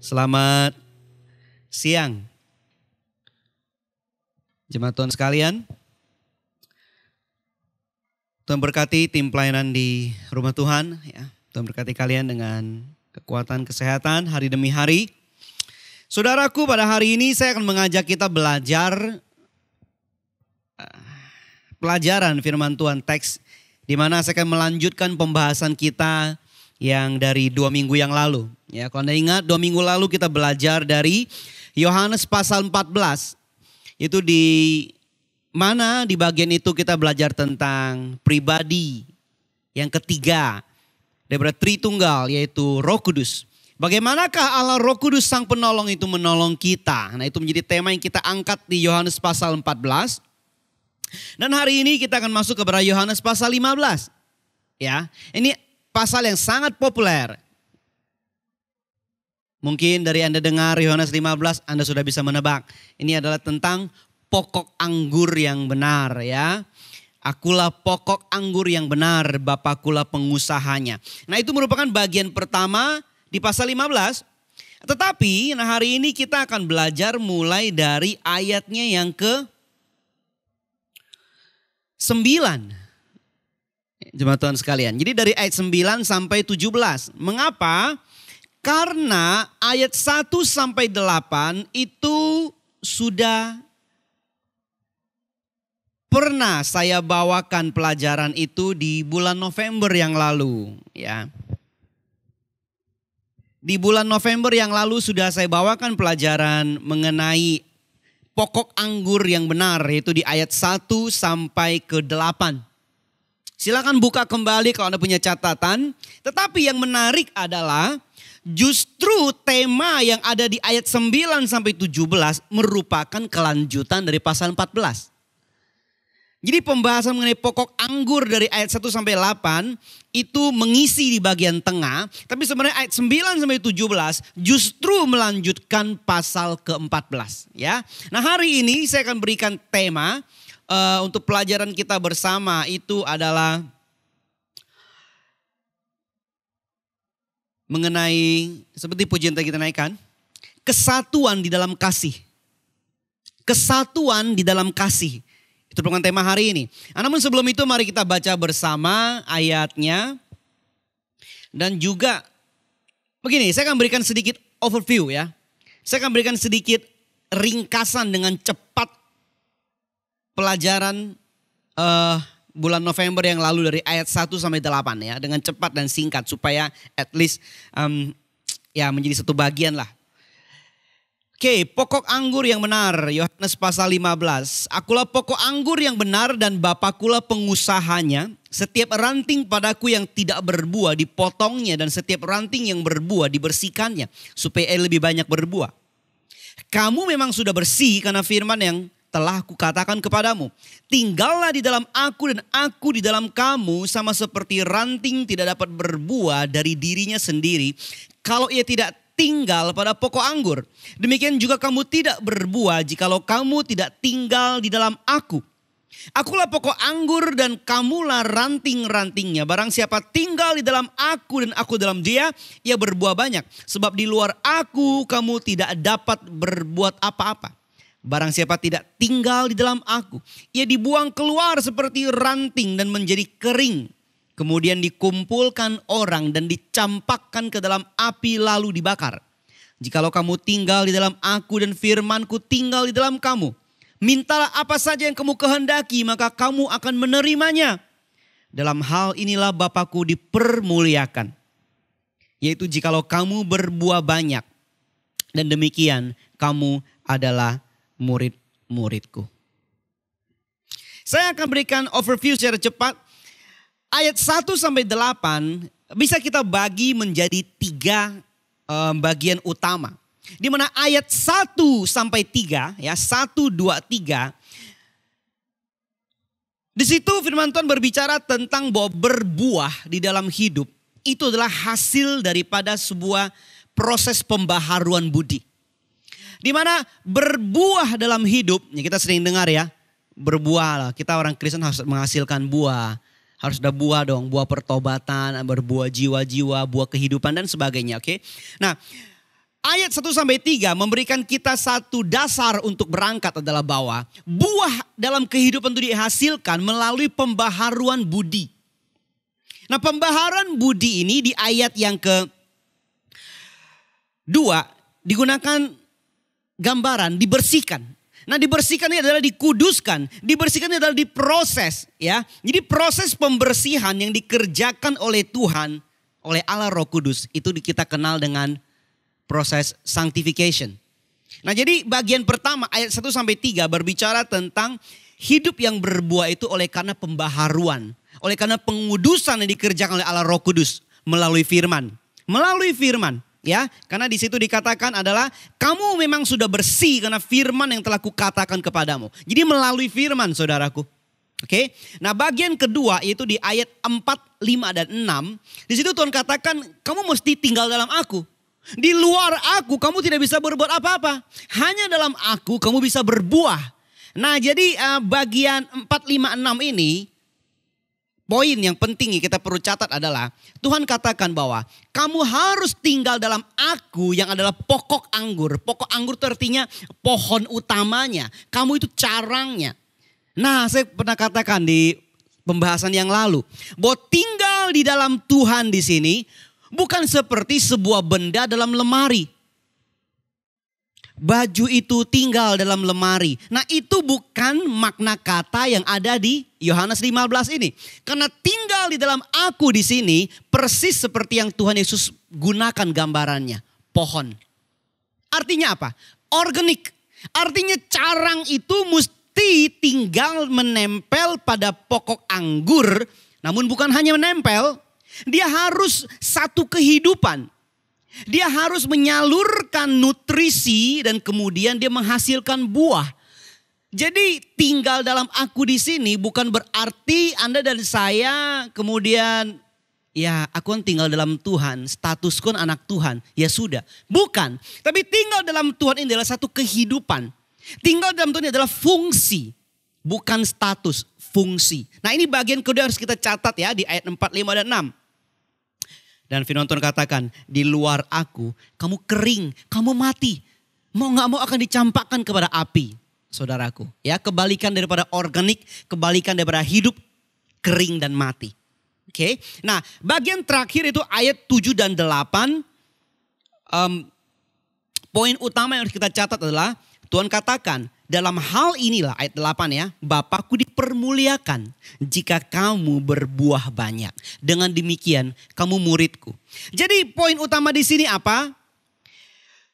Selamat siang. Jemaat Tuhan sekalian, Tuhan berkati tim pelayanan di rumah Tuhan. Ya. Tuhan berkati kalian dengan kekuatan kesehatan hari demi hari. Saudaraku, pada hari ini saya akan mengajak kita belajar pelajaran firman Tuhan, teks di mana saya akan melanjutkan pembahasan kita yang dari 2 minggu yang lalu. Ya, kalau Anda ingat 2 minggu lalu kita belajar dari Yohanes pasal 14. Itu di mana di bagian itu kita belajar tentang pribadi yang ketiga daripada Tritunggal, yaitu Roh Kudus. Bagaimanakah Allah Roh Kudus Sang Penolong itu menolong kita? Nah, itu menjadi tema yang kita angkat di Yohanes pasal 14. Dan hari ini kita akan masuk kepada Yohanes pasal 15. Ya, ini pasal yang sangat populer. Mungkin dari Anda dengar Yohanes 15, Anda sudah bisa menebak. Ini adalah tentang pokok anggur yang benar, ya. Akulah pokok anggur yang benar, Bapakulah pengusahanya. Nah, itu merupakan bagian pertama di pasal 15. Tetapi hari ini kita akan belajar mulai dari ayatnya yang ke-9. Jemaat Tuhan sekalian. Jadi dari ayat 9 sampai 17. Mengapa? Karena ayat 1 sampai 8 itu sudah pernah saya bawakan pelajaran itu di bulan November yang lalu, ya. Di bulan November yang lalu sudah saya bawakan pelajaran mengenai pokok anggur yang benar, yaitu di ayat 1 sampai ke 8. Silakan buka kembali kalau Anda punya catatan. Tetapi yang menarik adalah justru tema yang ada di ayat 9 sampai 17 merupakan kelanjutan dari pasal 14. Jadi pembahasan mengenai pokok anggur dari ayat 1 sampai 8 itu mengisi di bagian tengah. Tapi sebenarnya ayat 9 sampai 17 justru melanjutkan pasal ke-14. Ya. Nah, hari ini saya akan berikan tema untuk pelajaran kita bersama itu adalah mengenai seperti pujian tadi kita naikkan, kesatuan di dalam kasih. Kesatuan di dalam kasih. Itu bukan tema hari ini. Namun sebelum itu mari kita baca bersama ayatnya. Dan juga begini, saya akan berikan sedikit overview ya. Saya akan berikan sedikit ringkasan dengan cepat pelajaran bulan November yang lalu dari ayat 1 sampai 8 ya. Dengan cepat dan singkat supaya at least ya menjadi satu bagian lah. Oke, pokok anggur yang benar, Yohanes pasal 15. Akulah pokok anggur yang benar dan Bapakulah pengusahanya. Setiap ranting padaku yang tidak berbuah dipotongnya dan setiap ranting yang berbuah dibersihkannya supaya ia lebih banyak berbuah. Kamu memang sudah bersih karena firman yang telah kukatakan kepadamu. Tinggallah di dalam aku dan aku di dalam kamu, sama seperti ranting tidak dapat berbuah dari dirinya sendiri kalau ia tidak tinggal pada pokok anggur. Demikian juga kamu tidak berbuah jikalau kamu tidak tinggal di dalam aku. Akulah pokok anggur dan kamulah ranting-rantingnya. Barang siapa tinggal di dalam aku dan aku dalam dia, ia berbuah banyak. Sebab di luar aku kamu tidak dapat berbuat apa-apa. Barang siapa tidak tinggal di dalam aku, ia dibuang keluar seperti ranting dan menjadi kering. Kemudian dikumpulkan orang dan dicampakkan ke dalam api lalu dibakar. Jikalau kamu tinggal di dalam aku dan firmanku tinggal di dalam kamu, mintalah apa saja yang kamu kehendaki maka kamu akan menerimanya. Dalam hal inilah Bapakku dipermuliakan, yaitu jikalau kamu berbuah banyak, dan demikian kamu adalah murid-muridku. Saya akan berikan overview secara cepat. Ayat 1 sampai 8 bisa kita bagi menjadi 3 bagian utama. Di mana ayat 1 sampai 3 ya, 1, 2, 3. Di situ firman Tuhan berbicara tentang bahwa berbuah di dalam hidup itu adalah hasil daripada sebuah proses pembaharuan budi. Di mana berbuah dalam hidup, ya kita sering dengar ya, berbuah lah. Kita orang Kristen harus menghasilkan buah. Harus ada buah dong, buah pertobatan, berbuah jiwa-jiwa, buah kehidupan dan sebagainya, oke. Nah, ayat 1-3 memberikan kita satu dasar untuk berangkat adalah bahwa buah dalam kehidupan itu dihasilkan melalui pembaharuan budi. Nah, pembaharuan budi ini di ayat yang kedua digunakan gambaran dibersihkan. Nah, dibersihkan ini adalah dikuduskan, dibersihkan ini adalah diproses, ya. Jadi proses pembersihan yang dikerjakan oleh Tuhan, oleh Allah Roh Kudus, itu kita kenal dengan proses sanctification. Nah, jadi bagian pertama ayat 1-3 berbicara tentang hidup yang berbuah itu oleh karena pembaharuan, oleh karena pengudusan yang dikerjakan oleh Allah Roh Kudus melalui firman. Melalui firman. Ya, karena di situ dikatakan adalah kamu memang sudah bersih karena firman yang telah kukatakan kepadamu. Jadi melalui firman, saudaraku. Oke. Nah, bagian kedua itu di ayat 4, 5 dan 6. Di situ Tuhan katakan kamu mesti tinggal dalam aku. Di luar aku kamu tidak bisa berbuat apa-apa. Hanya dalam aku kamu bisa berbuah. Nah, jadi bagian 4, 5, 6 ini poin yang penting kita perlu catat adalah Tuhan katakan bahwa kamu harus tinggal dalam aku yang adalah pokok anggur. Pokok anggur itu artinya pohon utamanya. Kamu itu carangnya. Nah, saya pernah katakan di pembahasan yang lalu bahwa tinggal di dalam Tuhan di sini bukan seperti sebuah benda dalam lemari. Baju itu tinggal dalam lemari. Nah, itu bukan makna kata yang ada di Yohanes 15 ini. Karena tinggal di dalam aku di sini persis seperti yang Tuhan Yesus gunakan gambarannya. Pohon. Artinya apa? Organik. Artinya carang itu mesti tinggal menempel pada pokok anggur. Namun bukan hanya menempel. Dia harus satu kehidupan. Dia harus menyalurkan nutrisi dan kemudian dia menghasilkan buah. Jadi tinggal dalam aku di sini bukan berarti Anda dan saya kemudian ya aku kan tinggal dalam Tuhan, statusku kan anak Tuhan, ya sudah. Bukan, tapi tinggal dalam Tuhan ini adalah satu kehidupan. Tinggal dalam Tuhan ini adalah fungsi, bukan status, fungsi. Nah, ini bagian kedua harus kita catat ya di ayat 4, 5 dan 6. Dan firman Tuhan katakan, di luar aku, kamu kering, kamu mati. Mau gak mau akan dicampakkan kepada api, saudaraku. Ya, kebalikan daripada organik, kebalikan daripada hidup, kering dan mati. Oke, nah bagian terakhir itu ayat 7 dan 8. Poin utama yang harus kita catat adalah, Tuhan katakan, dalam hal inilah ayat 8 ya, Bapakku dipermuliakan jika kamu berbuah banyak. Dengan demikian kamu muridku. Jadi poin utama di sini apa?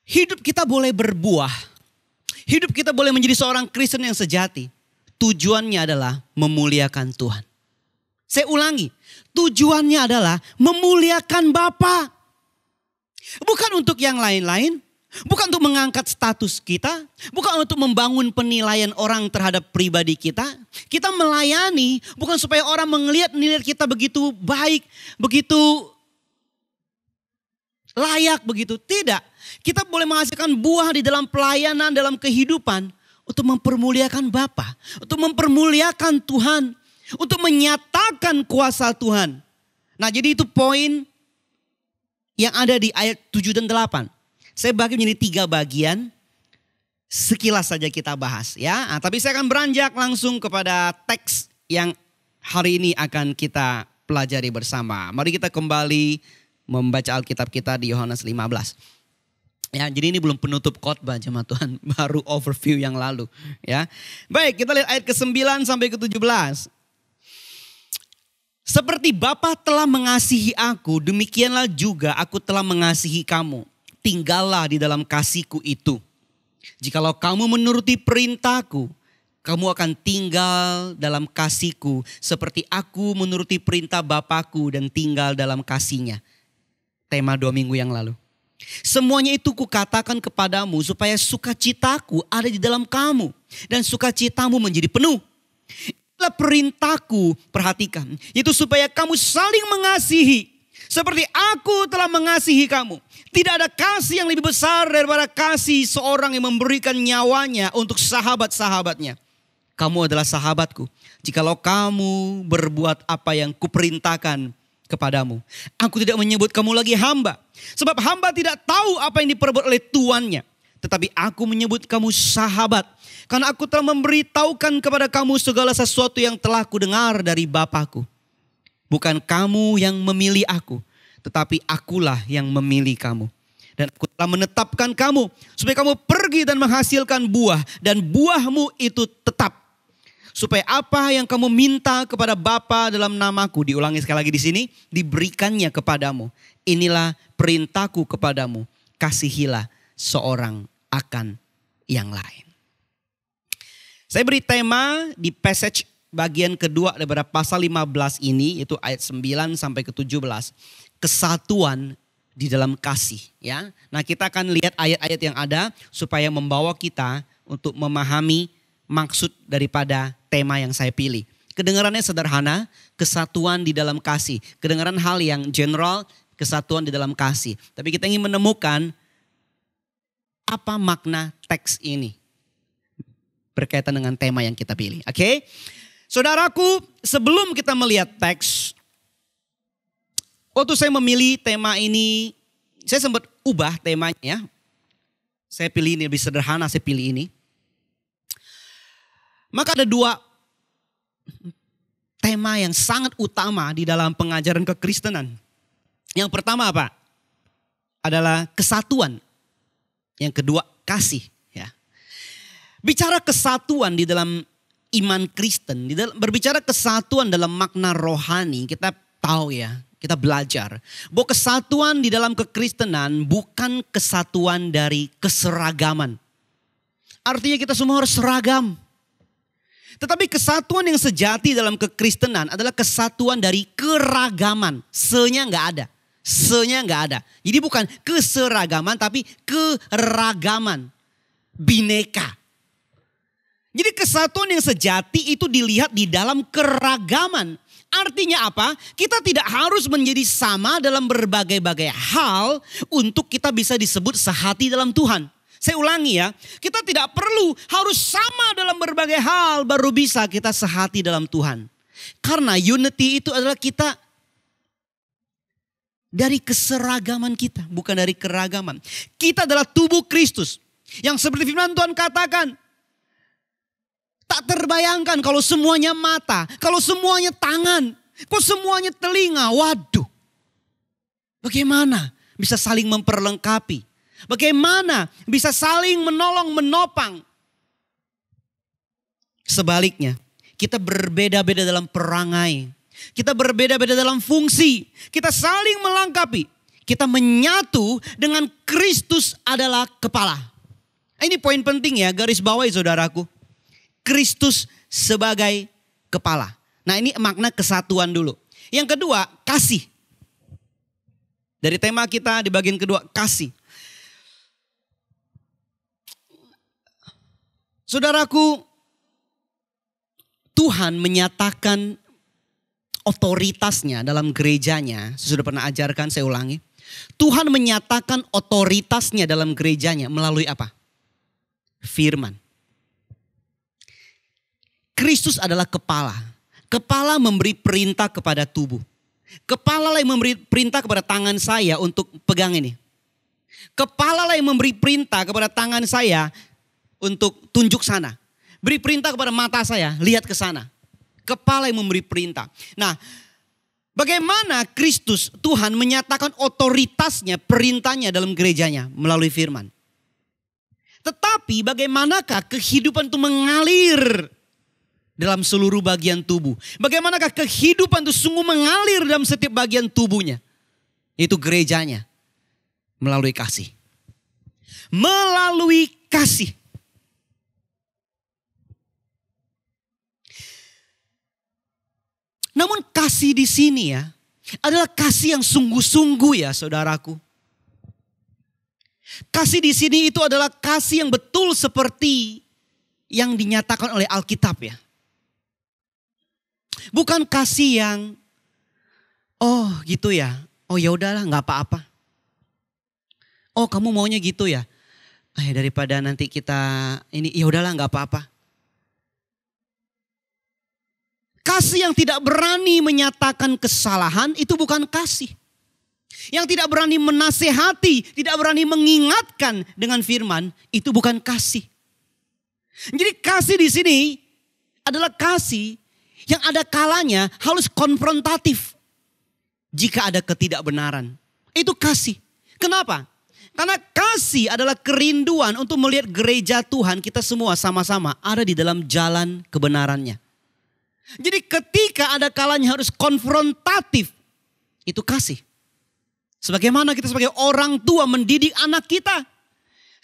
Hidup kita boleh berbuah. Hidup kita boleh menjadi seorang Kristen yang sejati. Tujuannya adalah memuliakan Tuhan. Saya ulangi, tujuannya adalah memuliakan Bapa. Bukan untuk yang lain-lain. Bukan untuk mengangkat status kita, bukan untuk membangun penilaian orang terhadap pribadi kita. Kita melayani bukan supaya orang melihat kita begitu baik, begitu layak, begitu. Tidak. Kita boleh menghasilkan buah di dalam pelayanan, dalam kehidupan untuk mempermuliakan Bapa, untuk mempermuliakan Tuhan, untuk menyatakan kuasa Tuhan. Nah, jadi itu poin yang ada di ayat 7 dan 8. Saya bagi menjadi 3 bagian, sekilas saja kita bahas ya. Nah, tapi saya akan beranjak langsung kepada teks yang hari ini akan kita pelajari bersama. Mari kita kembali membaca Alkitab kita di Yohanes 15. Ya, jadi ini belum penutup khotbah jemaat Tuhan, baru overview yang lalu ya. Baik, kita lihat ayat ke-9 sampai ke-17. Seperti Bapa telah mengasihi aku, demikianlah juga aku telah mengasihi kamu. Tinggallah di dalam kasihku itu. Jikalau kamu menuruti perintahku, kamu akan tinggal dalam kasihku seperti aku menuruti perintah Bapakku dan tinggal dalam kasihnya. Tema 2 minggu yang lalu. Semuanya itu kukatakan kepadamu supaya sukacitaku ada di dalam kamu dan sukacitamu menjadi penuh. Itulah perintahku, perhatikan, itu supaya kamu saling mengasihi. Seperti aku telah mengasihi kamu. Tidak ada kasih yang lebih besar daripada kasih seorang yang memberikan nyawanya untuk sahabat-sahabatnya. Kamu adalah sahabatku. Jikalau kamu berbuat apa yang kuperintahkan kepadamu. Aku tidak menyebut kamu lagi hamba. Sebab hamba tidak tahu apa yang diperbuat oleh tuannya. Tetapi aku menyebut kamu sahabat. Karena aku telah memberitahukan kepada kamu segala sesuatu yang telah kudengar dari Bapakku. Bukan kamu yang memilih aku, tetapi akulah yang memilih kamu. Dan aku telah menetapkan kamu supaya kamu pergi dan menghasilkan buah. Dan buahmu itu tetap. Supaya apa yang kamu minta kepada Bapa dalam namaku, diulangi sekali lagi di sini, diberikannya kepadamu. Inilah perintahku kepadamu, kasihilah seorang akan yang lain. Saya beri tema di passage bagian kedua daripada pasal 15 ini, yaitu ayat 9 sampai ke 17. Kesatuan di dalam kasih. Ya. Nah, kita akan lihat ayat-ayat yang ada supaya membawa kita untuk memahami maksud daripada tema yang saya pilih. Kedengarannya sederhana, kesatuan di dalam kasih. Kedengaran hal yang general, kesatuan di dalam kasih. Tapi kita ingin menemukan apa makna teks ini berkaitan dengan tema yang kita pilih. Oke? Saudaraku, sebelum kita melihat teks, waktu saya memilih tema ini, saya sempat ubah temanya ya. Saya pilih ini lebih sederhana, saya pilih ini. Maka ada dua tema yang sangat utama di dalam pengajaran kekristenan. Yang pertama apa? Adalah kesatuan. Yang kedua kasih. Ya. Bicara kesatuan di dalam iman Kristen, berbicara kesatuan dalam makna rohani, kita tahu ya, kita belajar bahwa kesatuan di dalam kekristenan bukan kesatuan dari keseragaman. Artinya kita semua harus seragam. Tetapi kesatuan yang sejati dalam kekristenan adalah kesatuan dari keragaman. Se-nya nggak ada. Se-nya nggak ada. Jadi bukan keseragaman tapi keragaman. Bineka. Jadi kesatuan yang sejati itu dilihat di dalam keragaman. Artinya apa? Kita tidak harus menjadi sama dalam berbagai-bagai hal untuk kita bisa disebut sehati dalam Tuhan. Saya ulangi ya, kita tidak perlu harus sama dalam berbagai hal baru bisa kita sehati dalam Tuhan. Karena unity itu adalah kita dari keseragaman kita, bukan dari keragaman. Kita adalah tubuh Kristus. Yang seperti firman Tuhan katakan, tak terbayangkan kalau semuanya mata, kalau semuanya tangan, kalau semuanya telinga. Waduh, bagaimana bisa saling memperlengkapi? Bagaimana bisa saling menolong, menopang? Sebaliknya, kita berbeda-beda dalam perangai. Kita berbeda-beda dalam fungsi. Kita saling melengkapi. Kita menyatu dengan Kristus adalah kepala. Ini poin penting ya, garis bawahi saudaraku. Kristus sebagai kepala. Nah, ini makna kesatuan dulu. Yang kedua, kasih. Dari tema kita di bagian kedua, kasih. Saudaraku, Tuhan menyatakan otoritasnya dalam gerejanya. Saya sudah pernah ajarkan, saya ulangi. Tuhan menyatakan otoritasnya dalam gerejanya melalui apa? Firman. Kristus adalah kepala. Kepala memberi perintah kepada tubuh. Kepala lah yang memberi perintah kepada tangan saya untuk pegang ini. Kepala lah yang memberi perintah kepada tangan saya untuk tunjuk sana. Beri perintah kepada mata saya, lihat ke sana. Kepala yang memberi perintah. Nah, bagaimana Kristus, Tuhan menyatakan otoritasnya, perintahnya dalam gerejanya melalui firman. Tetapi bagaimanakah kehidupan itu mengalir dalam seluruh bagian tubuh? Bagaimanakah kehidupan itu sungguh mengalir dalam setiap bagian tubuhnya? Itu gerejanya. Melalui kasih. Melalui kasih. Namun kasih di sini ya, adalah kasih yang sungguh-sungguh ya saudaraku. Kasih di sini itu adalah kasih yang betul seperti yang dinyatakan oleh Alkitab ya. Bukan kasih yang, oh gitu ya, oh ya udahlah nggak apa-apa. Oh kamu maunya gitu ya, daripada nanti kita ini ya udahlah nggak apa-apa. Kasih yang tidak berani menyatakan kesalahan itu bukan kasih. Yang tidak berani menasehati, tidak berani mengingatkan dengan firman, itu bukan kasih. Jadi kasih di sini adalah kasih yang ada kalanya harus konfrontatif. Jika ada ketidakbenaran, itu kasih. Kenapa? Karena kasih adalah kerinduan untuk melihat gereja Tuhan kita semua sama-sama ada di dalam jalan kebenarannya. Jadi ketika ada kalanya harus konfrontatif, itu kasih. Sebagaimana kita sebagai orang tua mendidik anak kita.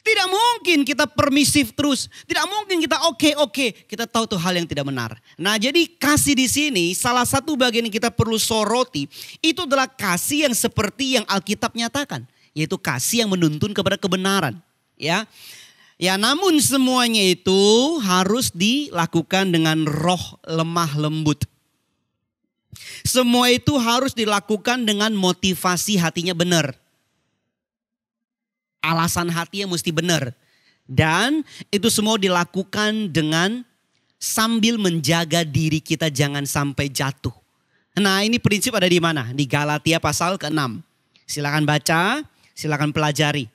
Tidak mungkin kita permisif terus. Tidak mungkin kita oke. Kita tahu tuh hal yang tidak benar. Nah jadi kasih di sini salah satu bagian yang kita perlu soroti. Itu adalah kasih yang seperti yang Alkitab nyatakan. Yaitu kasih yang menuntun kepada kebenaran. Ya, namun semuanya itu harus dilakukan dengan roh lemah lembut. Semua itu harus dilakukan dengan motivasi hatinya benar. Alasan hatinya mesti benar. Dan itu semua dilakukan dengan sambil menjaga diri kita jangan sampai jatuh. Nah ini prinsip ada di mana? Di Galatia pasal ke-6. Silakan baca, silakan pelajari.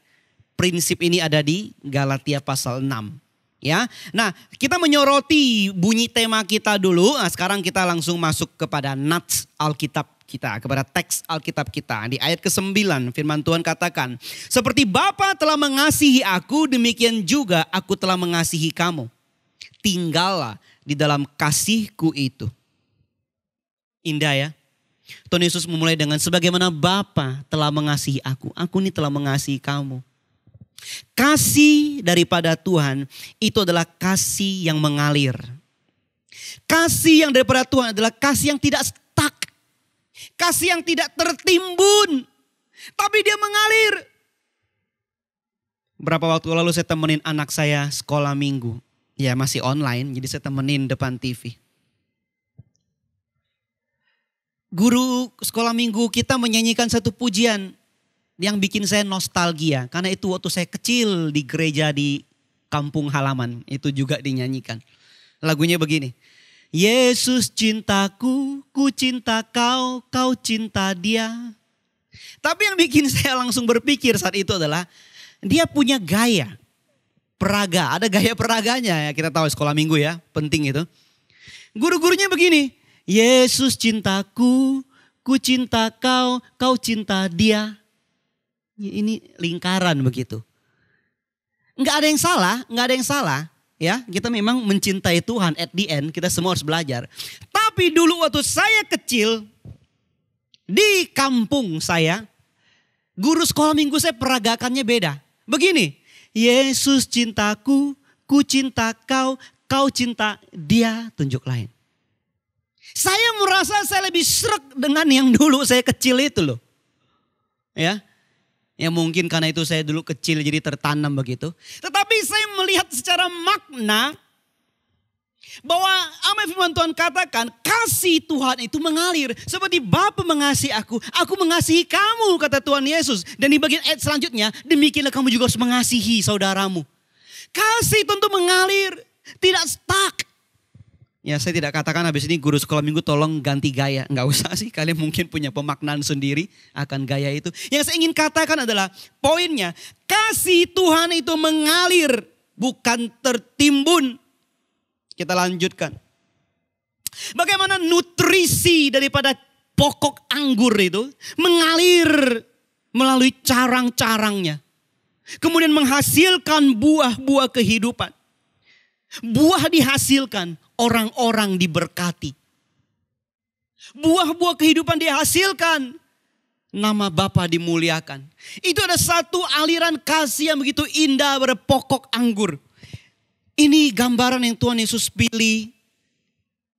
Prinsip ini ada di Galatia pasal 6. Ya, nah kita menyoroti bunyi tema kita dulu. Nah, sekarang kita langsung masuk kepada nats Alkitab kita, kepada teks Alkitab kita. Di ayat ke-9 firman Tuhan katakan, seperti Bapa telah mengasihi aku, demikian juga aku telah mengasihi kamu. Tinggallah di dalam kasihku itu. Indah ya. Tuhan Yesus memulai dengan sebagaimana Bapa telah mengasihi aku ini telah mengasihi kamu. Kasih daripada Tuhan itu adalah kasih yang mengalir. Kasih yang daripada Tuhan adalah kasih yang tidak stuck. Kasih yang tidak tertimbun. Tapi dia mengalir. Berapa waktu lalu saya temenin anak saya sekolah minggu. Ya masih online jadi saya temenin depan TV. Guru sekolah minggu kita menyanyikan satu pujian yang bikin saya nostalgia. Karena itu waktu saya kecil di gereja di kampung halaman. Itu juga dinyanyikan. Lagunya begini. Yesus cintaku, ku cinta kau, kau cinta dia. Tapi yang bikin saya langsung berpikir saat itu adalah dia punya gaya. Peraga, ada gaya peraganya ya. Kita tahu sekolah minggu ya, penting itu. Guru-gurunya begini. Yesus cintaku, ku cinta kau, kau cinta dia. Ini lingkaran begitu. Enggak ada yang salah. Ya, kita memang mencintai Tuhan at the end, kita semua harus belajar. Tapi dulu waktu saya kecil, di kampung saya, guru sekolah minggu saya peragakannya beda. Begini, Yesus cintaku, ku cinta kau, kau cinta dia, tunjuk lain. Saya merasa saya lebih sreg dengan yang dulu saya kecil itu loh. Ya mungkin karena itu saya dulu kecil jadi tertanam begitu. Tetapi saya melihat secara makna bahwa apa yang firman Tuhan katakan, kasih Tuhan itu mengalir. Seperti Bapa mengasihi aku mengasihi kamu, kata Tuhan Yesus. Dan di bagian ayat selanjutnya, demikianlah kamu juga harus mengasihi saudaramu. Kasih tentu mengalir, tidak stuck. Ya saya tidak katakan habis ini guru sekolah minggu tolong ganti gaya. Enggak usah sih, kalian mungkin punya pemaknaan sendiri akan gaya itu. Yang saya ingin katakan adalah poinnya, kasih Tuhan itu mengalir, bukan tertimbun. Kita lanjutkan. Bagaimana nutrisi daripada pokok anggur itu mengalir melalui carang-carangnya. Kemudian menghasilkan buah-buah kehidupan. Buah dihasilkan, orang-orang diberkati. Buah-buah kehidupan dihasilkan, nama Bapa dimuliakan. Itu ada satu aliran kasih yang begitu indah pada pokok anggur. Ini gambaran yang Tuhan Yesus pilih.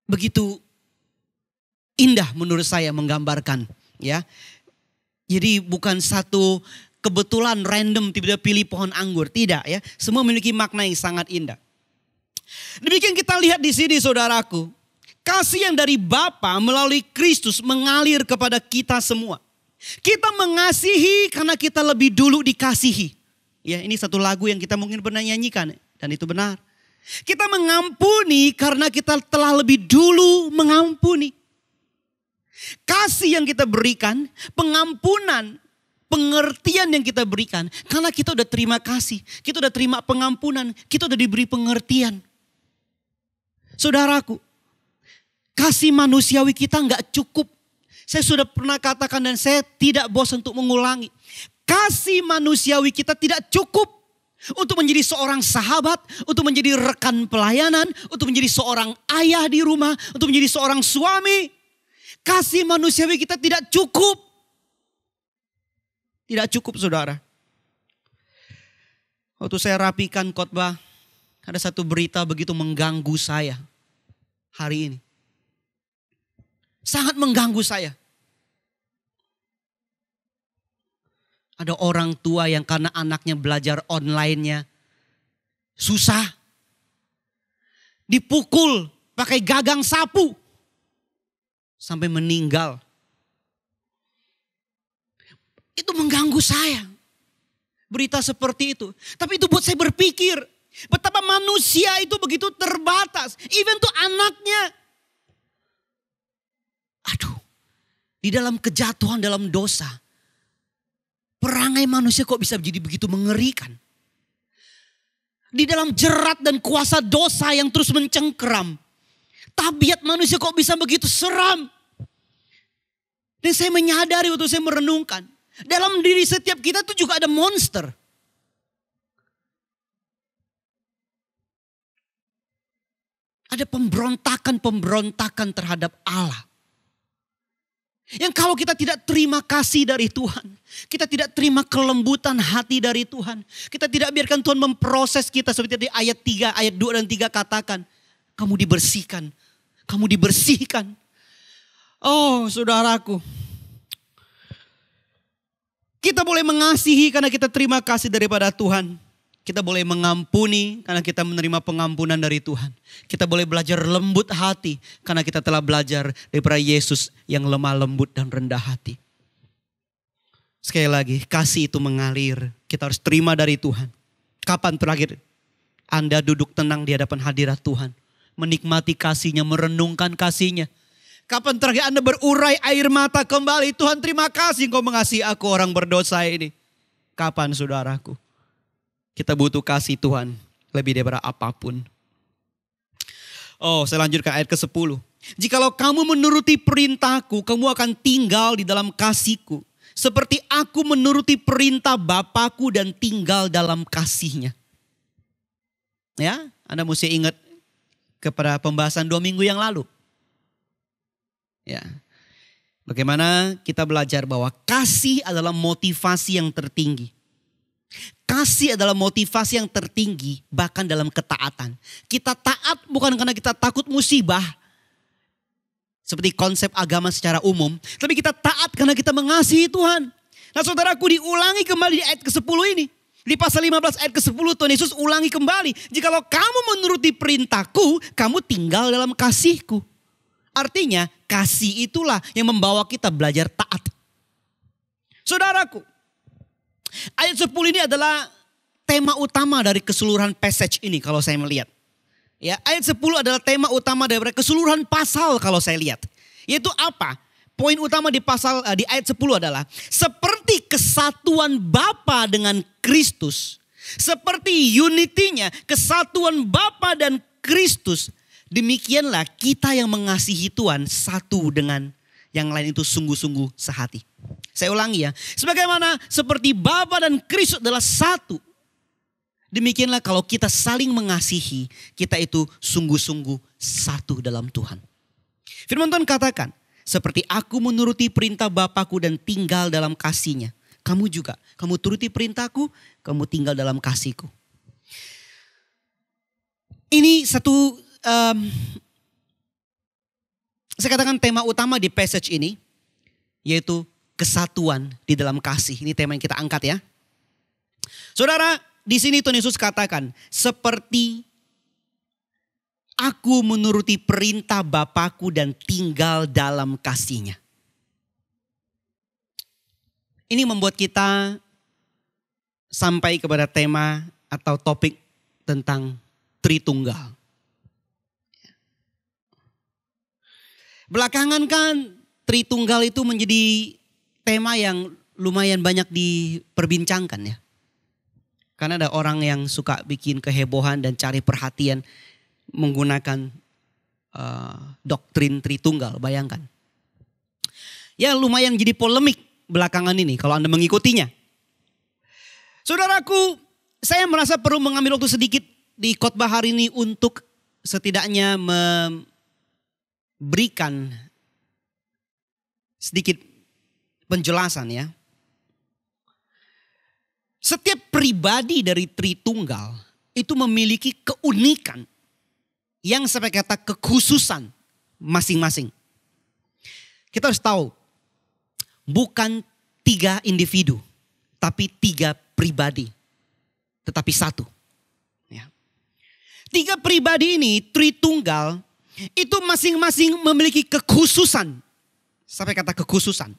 Begitu indah menurut saya menggambarkan. Ya. Jadi bukan satu kebetulan random tiba-tiba pilih pohon anggur. Tidak ya. Semua memiliki makna yang sangat indah. Demikian kita lihat di sini saudaraku. Kasih yang dari Bapa melalui Kristus mengalir kepada kita semua. Kita mengasihi karena kita lebih dulu dikasihi. Ya, ini satu lagu yang kita mungkin pernah nyanyikan dan itu benar. Kita mengampuni karena kita telah lebih dulu mengampuni. Kasih yang kita berikan, pengampunan, pengertian yang kita berikan. Karena kita udah terima kasih, kita udah terima pengampunan, kita udah diberi pengertian. Saudaraku, kasih manusiawi kita nggak cukup. Saya sudah pernah katakan dan saya tidak bosan untuk mengulangi. Kasih manusiawi kita tidak cukup untuk menjadi seorang sahabat, untuk menjadi rekan pelayanan, untuk menjadi seorang ayah di rumah, untuk menjadi seorang suami. Kasih manusiawi kita tidak cukup. Tidak cukup, saudara. Waktu saya rapikan khotbah, ada satu berita begitu mengganggu saya hari ini. Sangat mengganggu saya. Ada orang tua yang karena anaknya belajar online-nya susah. Dipukul pakai gagang sapu. Sampai meninggal. Itu mengganggu saya. Berita seperti itu. Tapi itu buat saya berpikir. Betapa manusia itu begitu terbatas. Even tuh anaknya. Aduh. Di dalam kejatuhan, dalam dosa. Perangai manusia kok bisa jadi begitu mengerikan. Di dalam jerat dan kuasa dosa yang terus mencengkeram. Tabiat manusia kok bisa begitu seram. Dan saya menyadari waktu saya merenungkan. Dalam diri setiap kita itu juga ada monster. Ada pemberontakan terhadap Allah. Yang kalau kita tidak terima kasih dari Tuhan. Kita tidak terima kelembutan hati dari Tuhan. Kita tidak biarkan Tuhan memproses kita. Seperti di ayat 3, ayat 2 dan 3 katakan. Kamu dibersihkan. Kamu dibersihkan. Oh saudaraku. Kita boleh mengasihi karena kita terima kasih daripada Tuhan. Kita boleh mengampuni karena kita menerima pengampunan dari Tuhan. Kita boleh belajar lembut hati karena kita telah belajar daripada Yesus yang lemah lembut dan rendah hati. Sekali lagi, kasih itu mengalir. Kita harus terima dari Tuhan. Kapan terakhir Anda duduk tenang di hadapan hadirat Tuhan? Menikmati kasih-Nya, merenungkan kasih-Nya. Kapan terakhir Anda berurai air mata kembali? Tuhan, terima kasih Engkau mengasihi aku orang berdosa ini. Kapan saudaraku? Kita butuh kasih Tuhan lebih daripada apapun. Oh, saya lanjutkan ayat ke-10. Jikalau kamu menuruti perintahku, kamu akan tinggal di dalam kasihku. Seperti aku menuruti perintah Bapakku dan tinggal dalam kasih-Nya. Ya, Anda mesti ingat kepada pembahasan 2 minggu yang lalu. Ya, bagaimana kita belajar bahwa kasih adalah motivasi yang tertinggi. Kasih adalah motivasi yang tertinggi bahkan dalam ketaatan. Kita taat bukan karena kita takut musibah. Seperti konsep agama secara umum. Tapi kita taat karena kita mengasihi Tuhan. Nah saudaraku, diulangi kembali di ayat ke-10 ini. Di pasal 15 ayat ke-10 Tuhan Yesus ulangi kembali. Jikalau kamu menuruti perintahku, kamu tinggal dalam kasihku. Artinya kasih itulah yang membawa kita belajar taat. Saudaraku. Ayat 10 ini adalah tema utama dari keseluruhan passage ini kalau saya melihat. Ya, ayat 10 adalah tema utama dari keseluruhan pasal kalau saya lihat. Yaitu apa? Poin utama di ayat 10 adalah seperti kesatuan Bapa dengan Kristus, seperti unity-nya, kesatuan Bapa dan Kristus, demikianlah kita yang mengasihi Tuhan satu dengan yang lain itu sungguh-sungguh sehati. Saya ulangi ya. Sebagaimana seperti Bapa dan Kristus adalah satu. Demikianlah kalau kita saling mengasihi, kita itu sungguh-sungguh satu dalam Tuhan. Firman Tuhan katakan, seperti aku menuruti perintah Bapakku dan tinggal dalam kasih-Nya. Kamu juga, kamu turuti perintahku, kamu tinggal dalam kasih-Ku. Ini satu, saya katakan tema utama di passage ini, yaitu kesatuan di dalam kasih. Ini tema yang kita angkat ya. Saudara, di sini Tuhan Yesus katakan, seperti aku menuruti perintah Bapakku dan tinggal dalam kasih-Nya. Ini membuat kita sampai kepada tema atau topik tentang Tritunggal. Belakangan kan Tritunggal itu menjadi tema yang lumayan banyak diperbincangkan ya. Karena ada orang yang suka bikin kehebohan dan cari perhatian menggunakan doktrin Tritunggal, bayangkan. Ya lumayan jadi polemik belakangan ini kalau Anda mengikutinya. Saudaraku, saya merasa perlu mengambil waktu sedikit di khotbah hari ini untuk setidaknya memberikan sedikit penjelasan ya. Setiap pribadi dari Tritunggal itu memiliki keunikan yang sampai kata kekhususan masing-masing. Kita harus tahu, bukan 3 individu, tapi 3 pribadi, tetapi satu. Ya. 3 pribadi ini, Tritunggal, itu masing-masing memiliki kekhususan. Sampai kata kekhususan.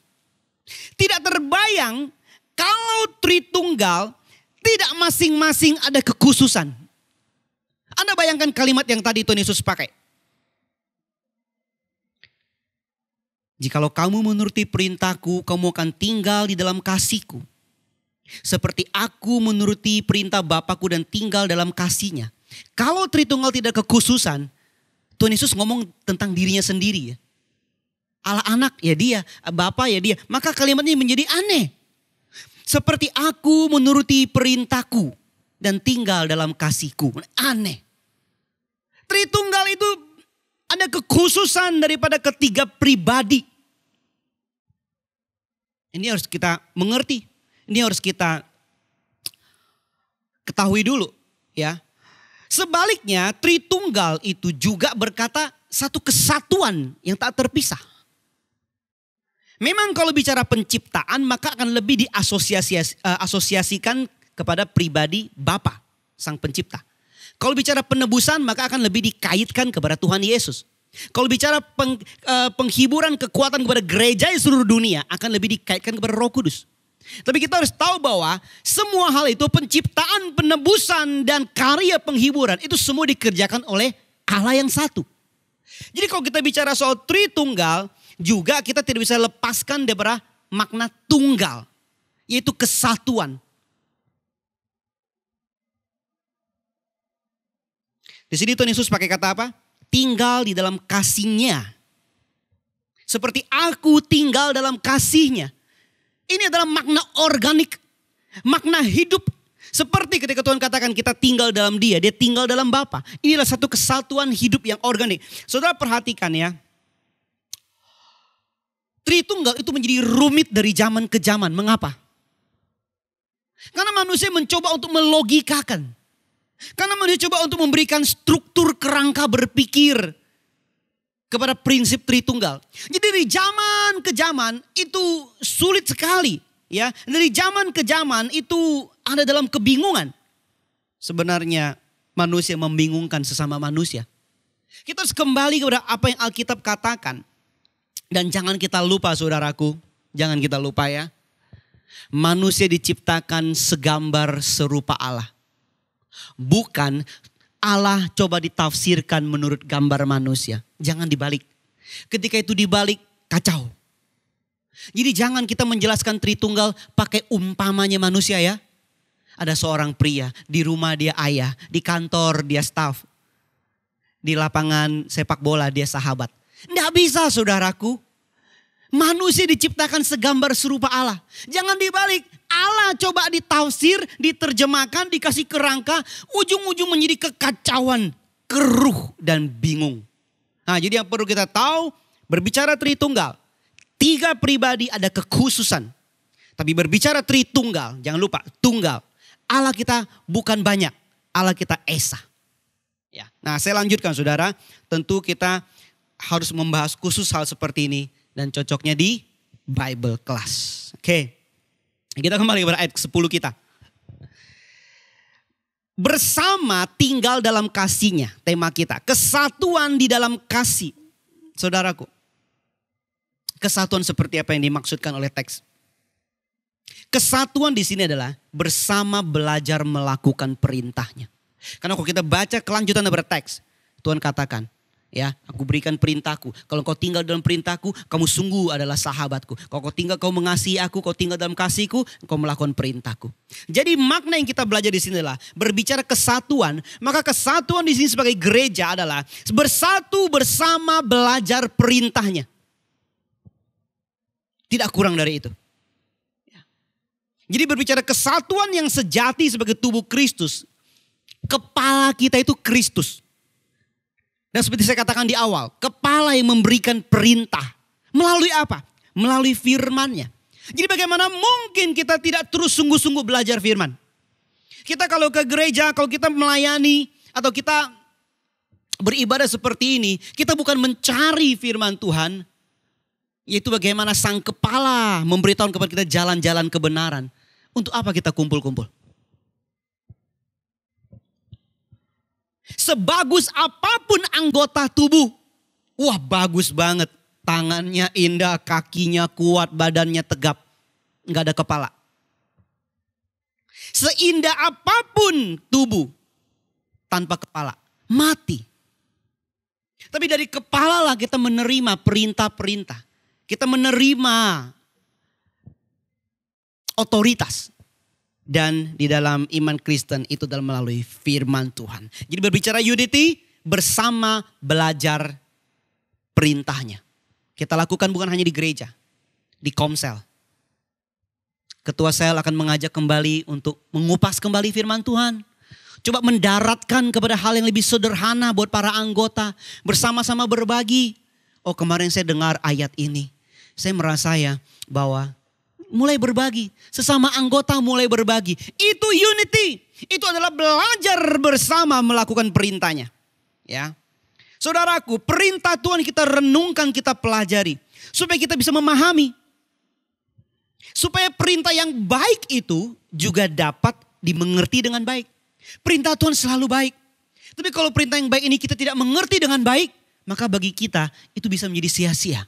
Tidak terbayang kalau Tritunggal tidak masing-masing ada kekhususan. Anda bayangkan kalimat yang tadi Tuhan Yesus pakai. Jikalau kamu menuruti perintahku, kamu akan tinggal di dalam kasihku. Seperti aku menuruti perintah Bapakku dan tinggal dalam kasihnya. Kalau Tritunggal tidak kekhususan, Tuhan Yesus ngomong tentang dirinya sendiri ya. Allah anak ya dia, Bapa ya dia. Maka kalimat ini menjadi aneh. Seperti aku menuruti perintahku dan tinggal dalam kasihku. Aneh. Tritunggal itu ada kekhususan daripada ketiga pribadi. Ini harus kita mengerti. Ini harus kita ketahui dulu ya. Sebaliknya Tritunggal itu juga berkata satu kesatuan yang tak terpisah. Memang kalau bicara penciptaan maka akan lebih diasosiasikan kepada pribadi Bapa, Sang Pencipta. Kalau bicara penebusan maka akan lebih dikaitkan kepada Tuhan Yesus. Kalau bicara penghiburan kekuatan kepada gereja di seluruh dunia akan lebih dikaitkan kepada Roh Kudus. Tapi kita harus tahu bahwa semua hal itu penciptaan, penebusan dan karya penghiburan itu semua dikerjakan oleh Allah yang satu. Jadi kalau kita bicara soal Tritunggal juga kita tidak bisa lepaskan daripada makna tunggal. Yaitu kesatuan. Di sini Tuhan Yesus pakai kata apa? Tinggal di dalam kasihnya. Seperti aku tinggal dalam kasihnya. Ini adalah makna organik. Makna hidup. Seperti ketika Tuhan katakan kita tinggal dalam dia. Dia tinggal dalam Bapa. Inilah satu kesatuan hidup yang organik. Saudara perhatikan ya. Tritunggal itu menjadi rumit dari zaman ke zaman. Mengapa? Karena manusia mencoba untuk melogikakan. Karena manusia coba untuk memberikan struktur kerangka berpikir kepada prinsip Tritunggal. Jadi dari zaman ke zaman itu sulit sekali. Ya, dari zaman ke zaman itu ada dalam kebingungan. Sebenarnya manusia membingungkan sesama manusia. Kita harus kembali kepada apa yang Alkitab katakan. Dan jangan kita lupa saudaraku, jangan kita lupa ya. Manusia diciptakan segambar serupa Allah. Bukan Allah coba ditafsirkan menurut gambar manusia. Jangan dibalik. Ketika itu dibalik, kacau. Jadi jangan kita menjelaskan Tritunggal pakai umpamanya manusia ya. Ada seorang pria, di rumah dia ayah, di kantor dia staf. Di lapangan sepak bola dia sahabat. Nggak bisa saudaraku. Manusia diciptakan segambar serupa Allah. Jangan dibalik. Allah coba ditafsir, diterjemahkan, dikasih kerangka. Ujung-ujung menjadi kekacauan, keruh dan bingung. Nah jadi yang perlu kita tahu, berbicara Tritunggal. 3 pribadi ada kekhususan. Tapi berbicara Tritunggal, jangan lupa tunggal. Allah kita bukan banyak, Allah kita esa. Ya. Nah saya lanjutkan saudara, tentu kita harus membahas khusus hal seperti ini. Dan cocoknya di Bible class. Oke. Kita kembali kepada ayat ke-10 kita. Bersama tinggal dalam kasihnya. Tema kita. Kesatuan di dalam kasih. Saudaraku. Kesatuan seperti apa yang dimaksudkan oleh teks. Kesatuan di sini adalah bersama belajar melakukan perintahnya. Karena kalau kita baca kelanjutan daripada teks, Tuhan katakan, ya, aku berikan perintahku. Kalau kau tinggal dalam perintahku, kamu sungguh adalah sahabatku. Kalau kau tinggal, kau mengasihi aku, kau tinggal dalam kasihku, kau melakukan perintahku. Jadi makna yang kita belajar di sini adalah berbicara kesatuan. Maka kesatuan di sini sebagai gereja adalah bersatu bersama belajar perintahnya. Tidak kurang dari itu. Jadi berbicara kesatuan yang sejati sebagai tubuh Kristus. Kepala kita itu Kristus. Dan seperti saya katakan di awal, kepala yang memberikan perintah. Melalui apa? Melalui firman-Nya. Jadi bagaimana mungkin kita tidak terus sungguh-sungguh belajar firman? Kita kalau ke gereja, kalau kita melayani, atau kita beribadah seperti ini, kita bukan mencari firman Tuhan, yaitu bagaimana sang kepala memberitahu kepada kita jalan-jalan kebenaran. Untuk apa kita kumpul-kumpul? Sebagus apapun anggota tubuh, wah bagus banget. Tangannya indah, kakinya kuat, badannya tegap. Nggak ada kepala. Seindah apapun tubuh, tanpa kepala, mati. Tapi dari kepala lah kita menerima perintah-perintah. Kita menerima otoritas. Dan di dalam iman Kristen itu dalam melalui firman Tuhan. Jadi berbicara unity bersama belajar perintahnya. Kita lakukan bukan hanya di gereja, di komsel. Ketua sel akan mengajak kembali untuk mengupas kembali firman Tuhan. Coba mendaratkan kepada hal yang lebih sederhana buat para anggota. Bersama-sama berbagi. Oh kemarin saya dengar ayat ini. Saya merasa ya bahwa mulai berbagi. Sesama anggota mulai berbagi. Itu unity. Itu adalah belajar bersama melakukan perintahnya. Ya. Saudaraku, perintah Tuhan kita renungkan, kita pelajari. Supaya kita bisa memahami. Supaya perintah yang baik itu juga dapat dimengerti dengan baik. Perintah Tuhan selalu baik. Tapi kalau perintah yang baik ini kita tidak mengerti dengan baik, maka bagi kita itu bisa menjadi sia-sia.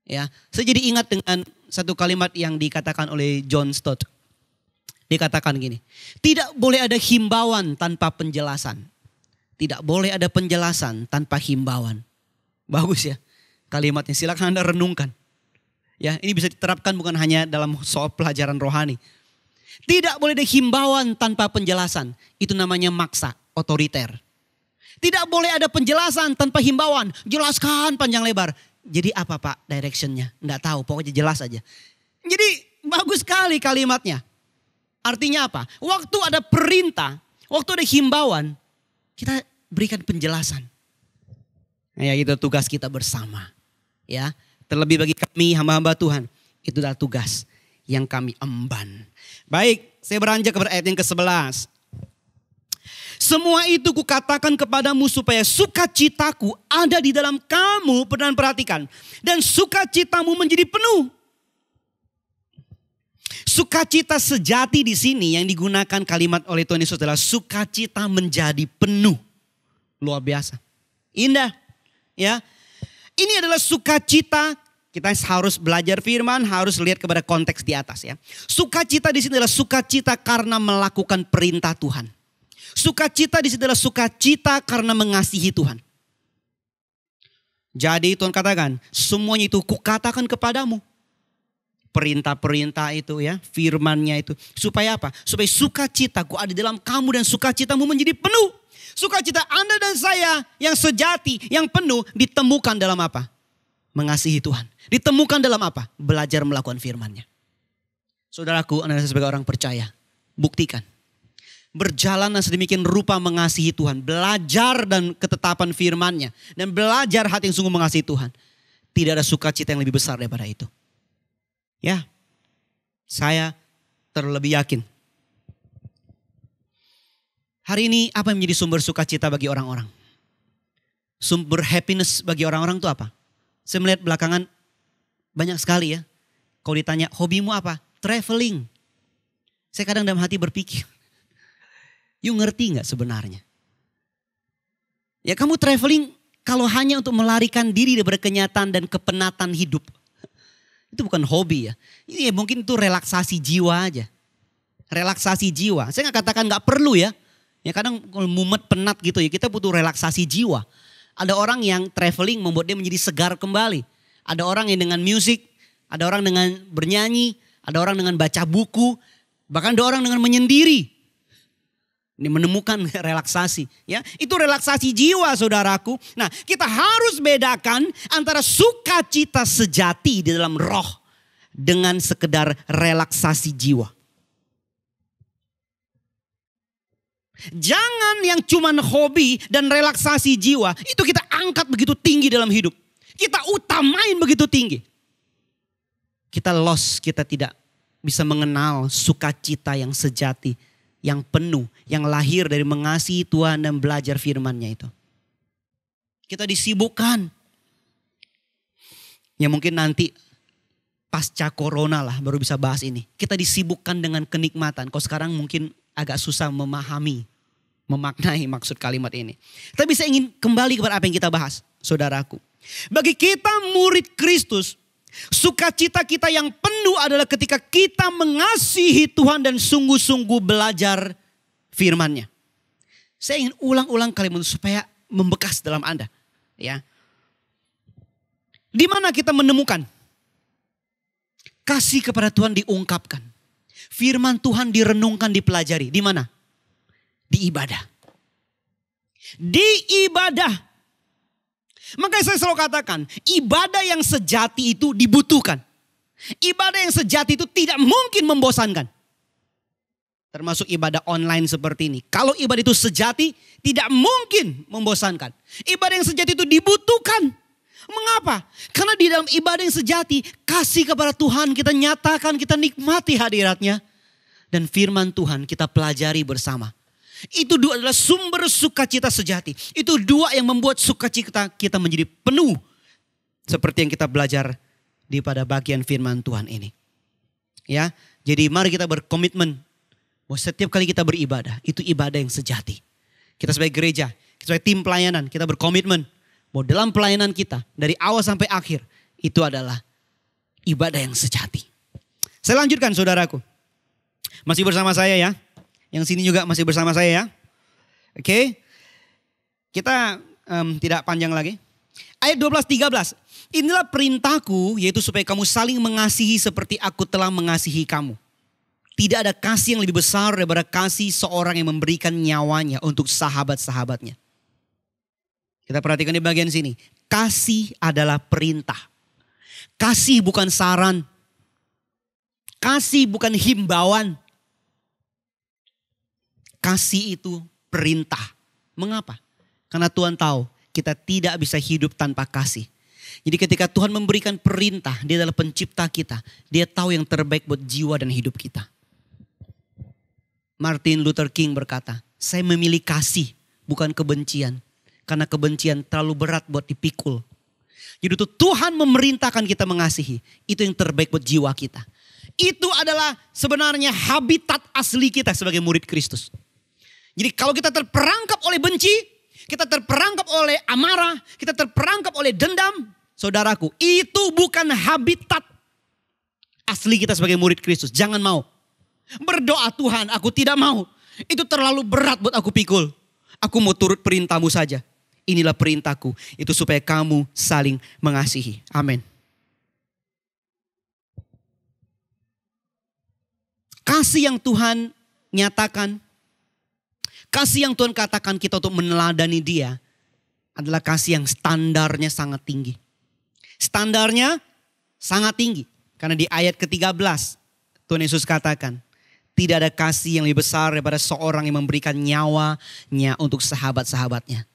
Ya, saya jadi ingat dengan satu kalimat yang dikatakan oleh John Stott. Dikatakan gini, tidak boleh ada himbauan tanpa penjelasan. Tidak boleh ada penjelasan tanpa himbauan. Bagus ya kalimatnya, silakan Anda renungkan. Ya, ini bisa diterapkan bukan hanya dalam soal pelajaran rohani. Tidak boleh ada himbauan tanpa penjelasan. Itu namanya maksa, otoriter. Tidak boleh ada penjelasan tanpa himbauan. Jelaskan panjang lebar. Jadi apa Pak directionnya? Nggak tahu, pokoknya jelas aja. Jadi bagus sekali kalimatnya. Artinya apa? Waktu ada perintah, waktu ada himbauan, kita berikan penjelasan. Nah, ya itu tugas kita bersama. Ya, terlebih bagi kami hamba-hamba Tuhan, itu adalah tugas yang kami emban. Baik, saya beranjak kepada ayat yang ke-11. Semua itu kukatakan kepadamu supaya sukacitaku ada di dalam kamu, dan perhatikan. Dan sukacitamu menjadi penuh. Sukacita sejati di sini yang digunakan kalimat oleh Tuhan Yesus adalah sukacita menjadi penuh. Luar biasa. Indah. Ya. Ini adalah sukacita. Kita harus belajar firman, harus lihat kepada konteks di atas ya. Sukacita di sini adalah sukacita karena melakukan perintah Tuhan. Sukacita di sini adalah sukacita karena mengasihi Tuhan. Jadi Tuhan katakan, semuanya itu kukatakan kepadamu. Perintah-perintah itu ya, firman-Nya itu. Supaya apa? Supaya sukacitaku ada di dalam kamu dan sukacitamu menjadi penuh. Sukacita Anda dan saya yang sejati, yang penuh ditemukan dalam apa? Mengasihi Tuhan. Ditemukan dalam apa? Belajar melakukan firman-Nya. Saudaraku, Anda sebagai orang percaya, buktikan. Berjalanlah sedemikian rupa mengasihi Tuhan. Belajar dan ketetapan firman-Nya. Dan belajar hati yang sungguh mengasihi Tuhan. Tidak ada sukacita yang lebih besar daripada itu. Ya, saya terlebih yakin. Hari ini apa yang menjadi sumber sukacita bagi orang-orang? Sumber happiness bagi orang-orang itu apa? Saya melihat belakangan banyak sekali ya. Kalau ditanya hobimu apa? Traveling. Saya kadang dalam hati berpikir. You ngerti gak sebenarnya? Ya kamu traveling kalau hanya untuk melarikan diri dari kenyataan dan kepenatan hidup. Itu bukan hobi ya. Ini mungkin itu relaksasi jiwa aja. Relaksasi jiwa. Saya gak katakan gak perlu ya. Ya kadang kalau mumet, penat gitu ya, kita butuh relaksasi jiwa. Ada orang yang traveling membuat dia menjadi segar kembali. Ada orang yang dengan musik, ada orang dengan bernyanyi, ada orang dengan baca buku, bahkan ada orang dengan menyendiri. Ini menemukan relaksasi, ya. Itu relaksasi jiwa, saudaraku. Nah, kita harus bedakan antara sukacita sejati di dalam roh dengan sekedar relaksasi jiwa. Jangan yang cuman hobi dan relaksasi jiwa itu kita angkat begitu tinggi dalam hidup. Kita utamain begitu tinggi. Kita lost, kita tidak bisa mengenal sukacita yang sejati, yang penuh, yang lahir dari mengasihi Tuhan dan belajar firman-Nya itu. Kita disibukkan. Ya mungkin nanti pasca corona lah baru bisa bahas ini. Kita disibukkan dengan kenikmatan. Kalau sekarang mungkin agak susah memahami, memaknai maksud kalimat ini. Tapi saya ingin kembali kepada apa yang kita bahas, saudaraku. Bagi kita murid Kristus, sukacita kita yang penuh adalah ketika kita mengasihi Tuhan dan sungguh-sungguh belajar firman-Nya. Saya ingin ulang-ulang kalimat supaya membekas dalam Anda. Ya. Di mana kita menemukan kasih kepada Tuhan diungkapkan. Firman Tuhan direnungkan, dipelajari. Di mana? Di ibadah. Di ibadah. Makanya saya selalu katakan, ibadah yang sejati itu dibutuhkan. Ibadah yang sejati itu tidak mungkin membosankan. Termasuk ibadah online seperti ini. Kalau ibadah itu sejati, tidak mungkin membosankan. Ibadah yang sejati itu dibutuhkan. Mengapa? Karena di dalam ibadah yang sejati, kasih kepada Tuhan kita nyatakan, kita nikmati hadirat-Nya. Dan firman Tuhan kita pelajari bersama. Itu dua adalah sumber sukacita sejati. Itu dua yang membuat sukacita kita menjadi penuh. Seperti yang kita belajar di pada bagian firman Tuhan ini. Ya, jadi mari kita berkomitmen bahwa setiap kali kita beribadah, itu ibadah yang sejati. Kita sebagai gereja, kita sebagai tim pelayanan, kita berkomitmen bahwa dalam pelayanan kita, dari awal sampai akhir, itu adalah ibadah yang sejati. Saya lanjutkan saudaraku. Masih bersama saya ya. Yang sini juga masih bersama saya ya. Oke. Kita tidak panjang lagi. Ayat 12-13. Inilah perintahku, yaitu supaya kamu saling mengasihi seperti aku telah mengasihi kamu. Tidak ada kasih yang lebih besar daripada kasih seorang yang memberikan nyawanya untuk sahabat-sahabatnya. Kita perhatikan di bagian sini. Kasih adalah perintah. Kasih bukan saran. Kasih bukan himbauan. Kasih itu perintah. Mengapa? Karena Tuhan tahu kita tidak bisa hidup tanpa kasih. Jadi ketika Tuhan memberikan perintah, Dia adalah pencipta kita. Dia tahu yang terbaik buat jiwa dan hidup kita. Martin Luther King berkata, saya memilih kasih bukan kebencian. Karena kebencian terlalu berat buat dipikul. Jadi itu Tuhan memerintahkan kita mengasihi. Itu yang terbaik buat jiwa kita. Itu adalah sebenarnya habitat asli kita sebagai murid Kristus. Jadi kalau kita terperangkap oleh benci, kita terperangkap oleh amarah, kita terperangkap oleh dendam, saudaraku, itu bukan habitat asli kita sebagai murid Kristus. Jangan mau. Berdoa, Tuhan, aku tidak mau. Itu terlalu berat buat aku pikul. Aku mau turut perintah-Mu saja. Inilah perintahku, itu supaya kamu saling mengasihi. Amin. Kasih yang Tuhan nyatakan, kasih yang Tuhan katakan kita untuk meneladani Dia adalah kasih yang standarnya sangat tinggi. Standarnya sangat tinggi. Karena di ayat ke-13 Tuhan Yesus katakan, tidak ada kasih yang lebih besar daripada seorang yang memberikan nyawanya untuk sahabat-sahabatnya.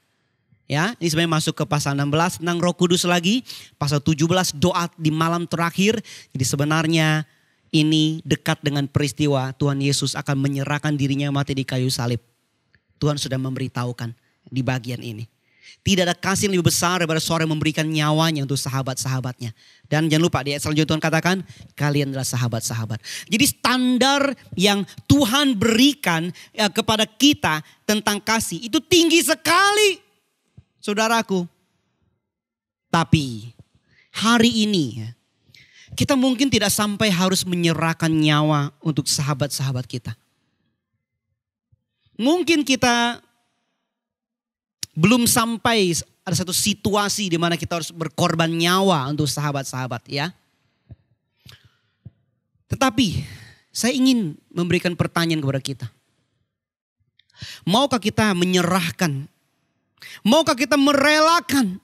Ya, ini sebenarnya masuk ke pasal 16 tentang Roh Kudus lagi. Pasal 17 doa di malam terakhir. Jadi sebenarnya ini dekat dengan peristiwa Tuhan Yesus akan menyerahkan dirinya mati di kayu salib. Tuhan sudah memberitahukan di bagian ini. Tidak ada kasih yang lebih besar daripada seorang yang memberikan nyawanya untuk sahabat-sahabatnya. Dan jangan lupa di ayat selanjutnya Tuhan katakan, kalian adalah sahabat-sahabat. Jadi standar yang Tuhan berikan kepada kita tentang kasih itu tinggi sekali. Saudaraku, tapi hari ini kita mungkin tidak sampai harus menyerahkan nyawa untuk sahabat-sahabat kita. Mungkin kita belum sampai ada satu situasi di mana kita harus berkorban nyawa untuk sahabat-sahabat ya. Tetapi saya ingin memberikan pertanyaan kepada kita. Maukah kita menyerahkan? Maukah kita merelakan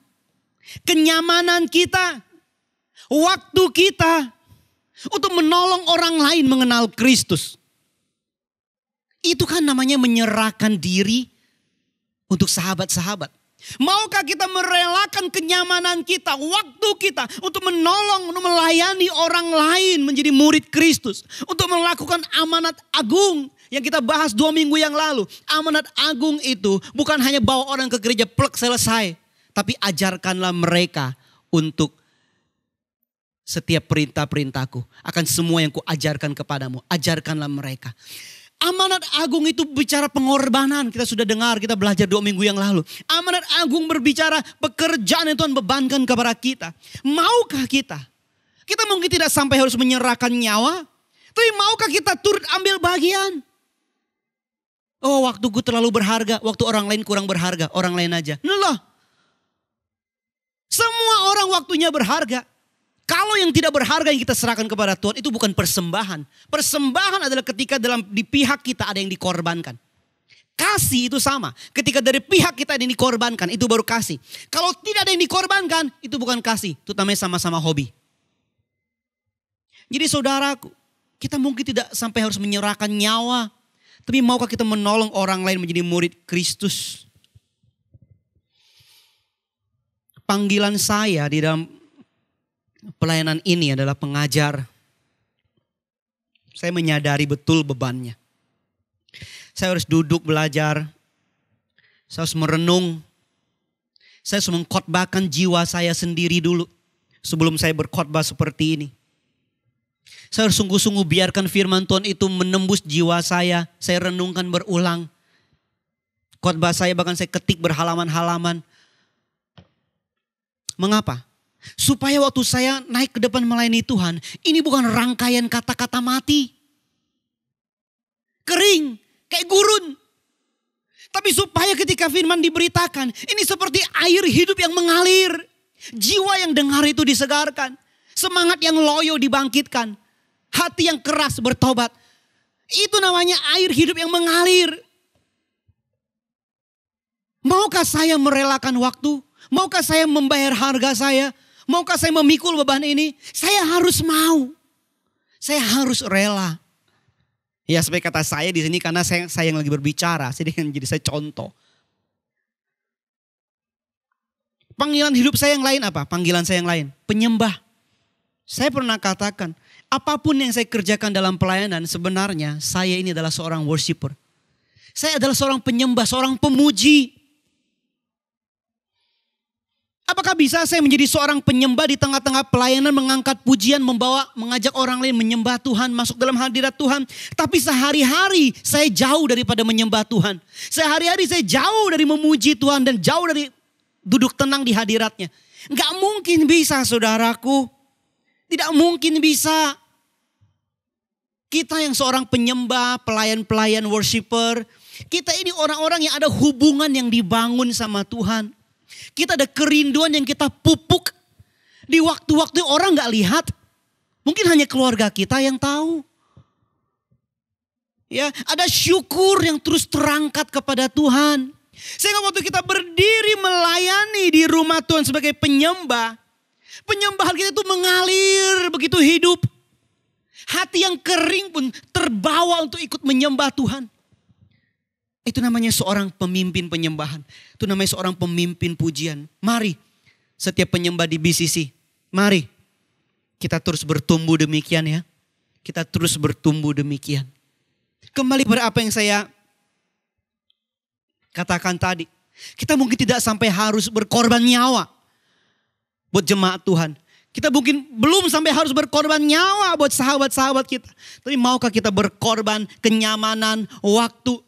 kenyamanan kita, waktu kita untuk menolong orang lain mengenal Kristus? Itu kan namanya menyerahkan diri untuk sahabat-sahabat. Maukah kita merelakan kenyamanan kita, waktu kita untuk menolong, untuk melayani orang lain menjadi murid Kristus. Untuk melakukan amanat agung yang kita bahas 2 minggu yang lalu. Amanat agung itu bukan hanya bawa orang ke gereja plek selesai. Tapi ajarkanlah mereka untuk setiap perintah-perintahku. Akan semua yang kuajarkan kepadamu, ajarkanlah mereka. Amanat agung itu bicara pengorbanan. Kita sudah dengar, kita belajar 2 minggu yang lalu. Amanat agung berbicara pekerjaan yang Tuhan bebankan kepada kita. Maukah kita? Kita mungkin tidak sampai harus menyerahkan nyawa. Tapi maukah kita turut ambil bagian? Oh, waktuku terlalu berharga. Waktu orang lain kurang berharga. Orang lain aja. Loh. Semua orang waktunya berharga. Kalau yang tidak berharga yang kita serahkan kepada Tuhan itu bukan persembahan. Persembahan adalah ketika di pihak kita ada yang dikorbankan. Kasih itu sama. Ketika dari pihak kita ada yang dikorbankan itu baru kasih. Kalau tidak ada yang dikorbankan itu bukan kasih. Itu namanya sama-sama hobi. Jadi saudaraku, kita mungkin tidak sampai harus menyerahkan nyawa. Tapi maukah kita menolong orang lain menjadi murid Kristus? Panggilan saya di dalam pelayanan ini adalah pengajar. Saya menyadari betul bebannya. Saya harus duduk belajar. Saya harus merenung. Saya harus mengkhotbahkan jiwa saya sendiri dulu. Sebelum saya berkhotbah seperti ini. Saya harus sungguh-sungguh biarkan firman Tuhan itu menembus jiwa saya. Saya renungkan berulang. Khotbah saya bahkan saya ketik berhalaman-halaman. Mengapa? Supaya waktu saya naik ke depan melayani Tuhan, ini bukan rangkaian kata-kata mati. Kering, kayak gurun. Tapi supaya ketika firman diberitakan, ini seperti air hidup yang mengalir. Jiwa yang dengar itu disegarkan. Semangat yang loyo dibangkitkan. Hati yang keras bertobat. Itu namanya air hidup yang mengalir. Maukah saya merelakan waktu? Maukah saya membayar harga saya? Maukah saya memikul beban ini? Saya harus mau. Saya harus rela. Ya sebagai kata saya di sini karena saya yang lagi berbicara. Jadi saya contoh. Panggilan hidup saya yang lain apa? Panggilan saya yang lain. Penyembah. Saya pernah katakan. Apapun yang saya kerjakan dalam pelayanan sebenarnya saya ini adalah seorang worshiper. Saya adalah seorang penyembah, seorang pemuji. Apakah bisa saya menjadi seorang penyembah di tengah-tengah pelayanan mengangkat pujian, mengajak orang lain menyembah Tuhan, masuk dalam hadirat Tuhan. Tapi sehari-hari saya jauh daripada menyembah Tuhan. Sehari-hari saya jauh dari memuji Tuhan dan jauh dari duduk tenang di hadiratnya. Gak mungkin bisa saudaraku. Tidak mungkin bisa. Kita yang seorang penyembah, pelayan-pelayan, worshiper. Kita ini orang-orang yang ada hubungan yang dibangun sama Tuhan. Kita ada kerinduan yang kita pupuk. Di waktu-waktu orang gak lihat. Mungkin hanya keluarga kita yang tahu. Ya, ada syukur yang terus terangkat kepada Tuhan. Sehingga waktu kita berdiri melayani di rumah Tuhan sebagai penyembah. Penyembahan kita itu mengalir begitu hidup. Hati yang kering pun terbawa untuk ikut menyembah Tuhan. Itu namanya seorang pemimpin penyembahan. Itu namanya seorang pemimpin pujian. Mari setiap penyembah di BCC. Mari kita terus bertumbuh demikian ya. Kita terus bertumbuh demikian. Kembali pada apa yang saya katakan tadi. Kita mungkin tidak sampai harus berkorban nyawa buat jemaat Tuhan. Kita mungkin belum sampai harus berkorban nyawa buat sahabat-sahabat kita. Tapi maukah kita berkorban kenyamanan, waktu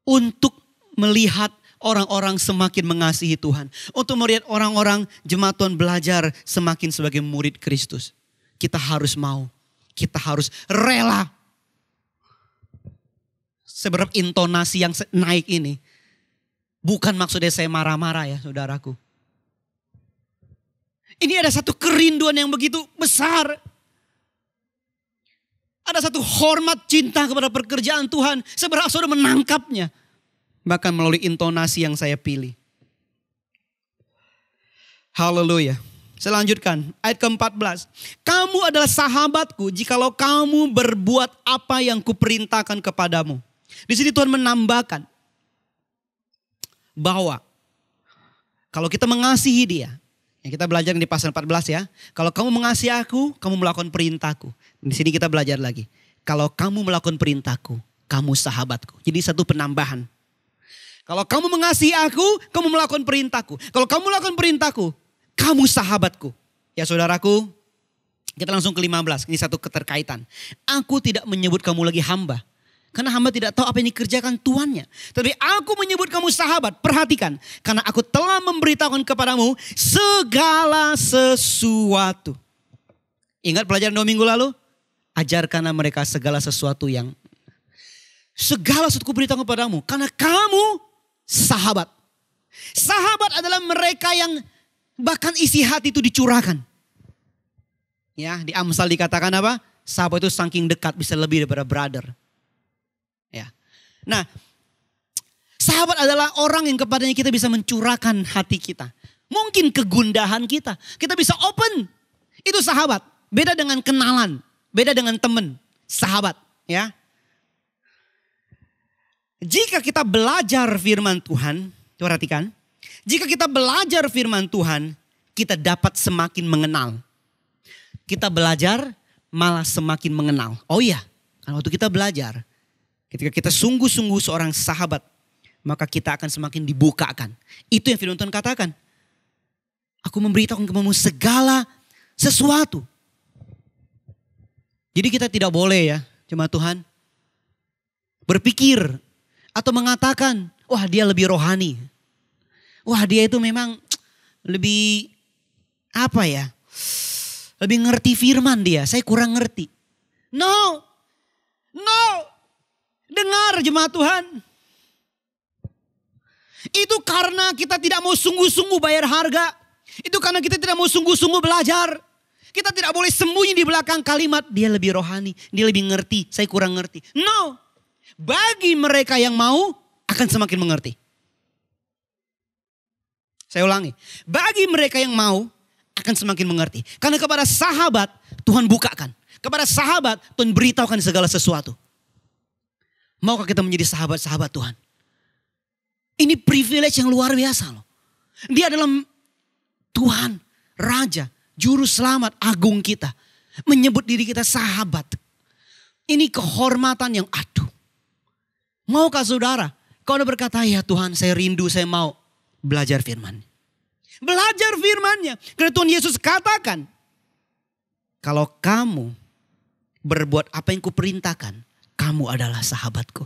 untuk melihat orang-orang semakin mengasihi Tuhan. Untuk melihat orang-orang jemaat Tuhan belajar semakin sebagai murid Kristus. Kita harus mau. Kita harus rela. seberapa intonasi yang naik ini. Bukan maksudnya saya marah-marah ya saudaraku. Ini ada satu kerinduan yang begitu besar. Ada satu hormat cinta kepada pekerjaan Tuhan. Seberapa saudara menangkapnya. Bahkan melalui intonasi yang saya pilih. Haleluya. Saya lanjutkan ayat ke-14. Kamu adalah sahabatku jikalau kamu berbuat apa yang kuperintahkan kepadamu. Di sini Tuhan menambahkan bahwa kalau kita mengasihi dia. Yang kita belajar di pasal 14 ya. Kalau kamu mengasihi aku, kamu melakukan perintahku. Di sini kita belajar lagi. Kalau kamu melakukan perintahku, kamu sahabatku. Jadi satu penambahan. Kalau kamu mengasihi aku, kamu melakukan perintahku. Kalau kamu melakukan perintahku, kamu sahabatku. Ya saudaraku, kita langsung ke 15. Ini satu keterkaitan. Aku tidak menyebut kamu lagi hamba. Karena hamba tidak tahu apa yang dikerjakan tuannya. Tapi aku menyebut kamu sahabat. Perhatikan. Karena aku telah memberitahukan kepadamu segala sesuatu. Ingat pelajaran 2 minggu lalu? Ajarkanlah mereka segala sesuatu yang. Segala sesuatu kuberitahukan kepadamu. Karena kamu sahabat. Sahabat adalah mereka yang bahkan isi hati itu dicurahkan. Ya, di Amsal dikatakan apa? Sahabat itu saking dekat bisa lebih daripada brother. Ya. Nah, sahabat adalah orang yang kepadanya kita bisa mencurahkan hati kita. Mungkin kegundahan kita. Kita bisa open. Itu sahabat. Beda dengan kenalan. Beda dengan teman. Sahabat. Ya. Jika kita belajar firman Tuhan. Perhatikan. Jika kita belajar firman Tuhan, kita dapat semakin mengenal. Kita belajar malah semakin mengenal. Oh iya, kan waktu kita belajar, ketika kita sungguh-sungguh seorang sahabat, maka kita akan semakin dibukakan. Itu yang firman Tuhan katakan. Aku memberitahukan kepadamu segala sesuatu. Jadi kita tidak boleh ya, jemaat Tuhan, berpikir atau mengatakan, wah dia lebih rohani. Wah dia itu memang lebih apa ya? Lebih ngerti firman dia. Saya kurang ngerti. No. Dengar jemaat Tuhan. Itu karena kita tidak mau sungguh-sungguh bayar harga. Itu karena kita tidak mau sungguh-sungguh belajar. Kita tidak boleh sembunyi di belakang kalimat. Dia lebih rohani. Dia lebih ngerti. Saya kurang ngerti. No. Bagi mereka yang mau akan semakin mengerti. Saya ulangi. Bagi mereka yang mau akan semakin mengerti. Karena kepada sahabat Tuhan bukakan. Kepada sahabat Tuhan beritahukan segala sesuatu. Maukah kita menjadi sahabat-sahabat Tuhan? Ini privilege yang luar biasa loh. Dia adalah Tuhan, Raja, Juru Selamat Agung kita. Menyebut diri kita sahabat. Ini kehormatan yang aduh. Maukah saudara? Kau udah berkata, ya Tuhan saya rindu, saya mau belajar firman. Belajar firman-Nya. Karena Tuhan Yesus katakan, kalau kamu berbuat apa yang kuperintahkan, kamu adalah sahabatku.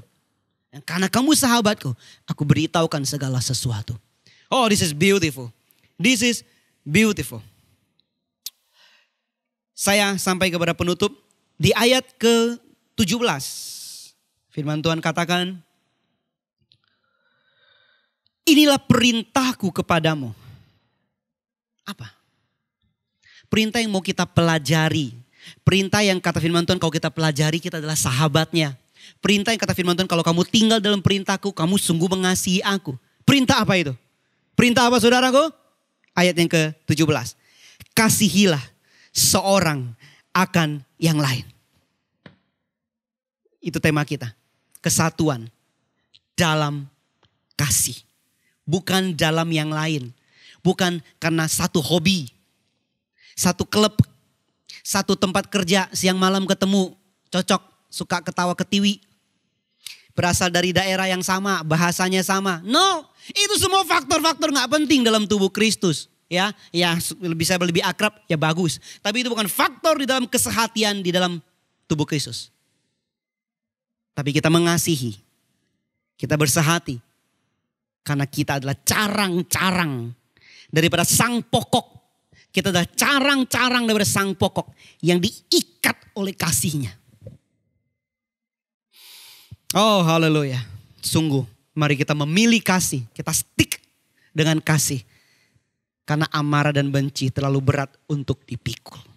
Dan karena kamu sahabatku, aku beritahukan segala sesuatu. Oh, this is beautiful. This is beautiful. Saya sampai kepada penutup di ayat ke-17. Firman Tuhan katakan, inilah perintahku kepadamu. Apa? Perintah yang mau kita pelajari. Perintah yang kata firman Tuhan kalau kita pelajari kita adalah sahabatnya. Perintah yang kata firman Tuhan kalau kamu tinggal dalam perintahku kamu sungguh mengasihi aku. Perintah apa itu? Perintah apa saudaraku? Ayat yang ke-17. Kasihilah seorang akan yang lain. Itu tema kita. Kesatuan dalam kasih. Bukan dalam yang lain. Bukan karena satu hobi, satu klub, satu tempat kerja, siang malam ketemu, cocok, suka ketawa ketiwi. Berasal dari daerah yang sama, bahasanya sama. No, itu semua faktor-faktor gak penting dalam tubuh Kristus. Ya bisa lebih akrab, ya bagus. Tapi itu bukan faktor di dalam kesehatian di dalam tubuh Kristus. Tapi kita mengasihi, kita bersehati. Karena kita adalah carang-carang daripada sang pokok. Kita adalah carang-carang daripada sang pokok yang diikat oleh kasihnya. Oh haleluya. Sungguh mari kita memilih kasih. Kita stick dengan kasih. Karena amarah dan benci terlalu berat untuk dipikul.